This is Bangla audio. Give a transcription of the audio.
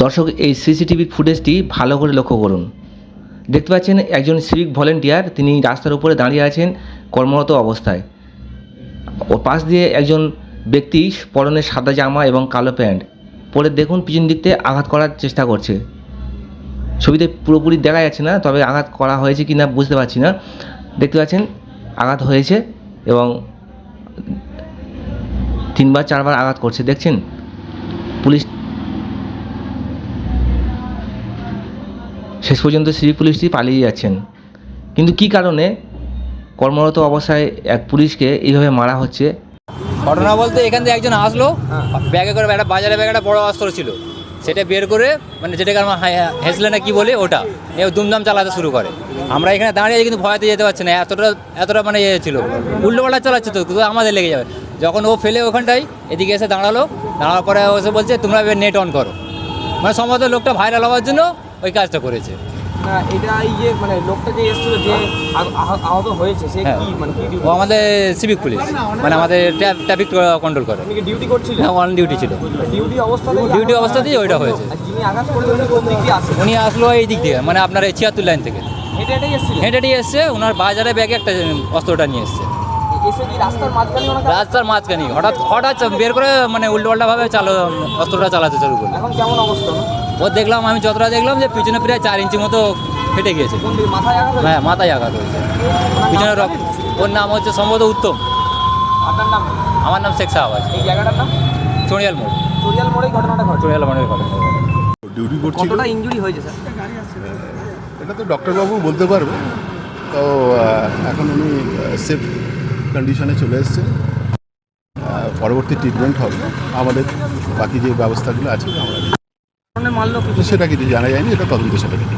দর্শক, এই সিসিটিভির ফুটেজটি ভালো করে লক্ষ্য করুন। দেখতে পাচ্ছেন একজন সিভিক ভলেন্টিয়ার, তিনি রাস্তার উপরে দাঁড়িয়ে আছেন কর্মরত অবস্থায়। ও পাশ দিয়ে একজন ব্যক্তি পরনে সাদা জামা এবং কালো প্যান্ট পরে দেখুন পিছন দিক থেকে আঘাত করার চেষ্টা করছে। ছবিতে পুরোপুরি দেখা যাচ্ছে না, তবে আঘাত করা হয়েছে কি না বুঝতে পারছি না। দেখতে পাচ্ছেন আঘাত হয়েছে এবং 3-4বার আঘাত করছে। দেখছেন পুলিশ শেষ পর্যন্ত সিভিক পুলিশটি পালিয়ে যাচ্ছেন। কিন্তু কী কারণে কর্মরত অবস্থায় এক পুলিশকে এইভাবে মারা হচ্ছে? ঘটনা বলতে এখান থেকে একজন আসলো, ব্যাগে করে একটা বাজারে ব্যাগে একটা বড় অস্ত্র ছিল, সেটা বের করে মানে যেটাকে আমার হেসলে না কি বলে ওটা দুমদাম চালাতে শুরু করে। আমরা এখানে দাঁড়িয়ে কিন্তু ভয়তে যেতে পারছি না, এতটা মানে ইয়ে ছিল, উল্টোপাল্টা চালাচ্ছে তো আমাদের লেগে যাবে। যখন ও ফেলে ওখানটাই এদিকে এসে দাঁড়ানোর পরে এসে বলছে তোমরা নেট অন করো, মানে সম্ভবত লোকটা ভাইরাল হওয়ার জন্য ওই কাজটা করেছে। এটা এই যে মানে লোকটা যে এসেছিল যে আহত হয়েছে সে কি মানে ও আমাদের সিভিক পুলিশ, মানে আমাদের ট্রাফিক কন্ট্রোল করে। উনি কি ডিউটি করছিল? হ্যাঁ, অন ডিউটি ছিল। ডিউটি অবস্থাতেই ওইটা হয়েছে। যিনি আঘাত করলেন উনি কোন দিক দিয়ে আসে? উনি আসলো এই দিক থেকে, মানে আপনার এই 76 লাইন থেকে হেঁটেই এসেছিল। হেঁটেই এসছে, ওনার বাজারে ব্যাগে একটা অস্ত্রটা নিয়ে এসছে। এসে কি রাস্তার মাঝখানে রাস্তার মাঝখানে হঠাৎ বের করে মানে উল্টোপাল্টাভাবে অস্ত্রটা চালাতে শুরু করলো। এখন কেমন অবস্থা? ও দেখলাম, আমি যতটা দেখলাম যে পিছনে প্রায় 4 ইঞ্চি মতো ফেটে গিয়েছে। মাথায় আঘাত? হ্যাঁ, মাথায় আঘাত হয়েছে। পিছনে ওর নাম হচ্ছে সম্ভবত উত্তম। আপনার নাম? আমার নাম শেখ শাহবাজ। এই জায়গাটার নাম চড়িয়াল মোড়। চড়িয়াল মোড়ে ঘটনাটা ঘটে? চড়িয়াল মোড়ের ঘটনা। ডিউটি করছিল। কতটা ইনজুরি হয়েছে স্যার? এটা তো ডক্টরবাবু বলতে পারবে। তো এখন উনি সেফ কন্ডিশনে চলে এসছে, পরবর্তী ট্রিটমেন্ট হবে। আমাদের বাকি যে ব্যবস্থাগুলো আছে আমরা মারলো সেটা কিছু জানা যায়নি, এটা তদন্ত সাপেক্ষে।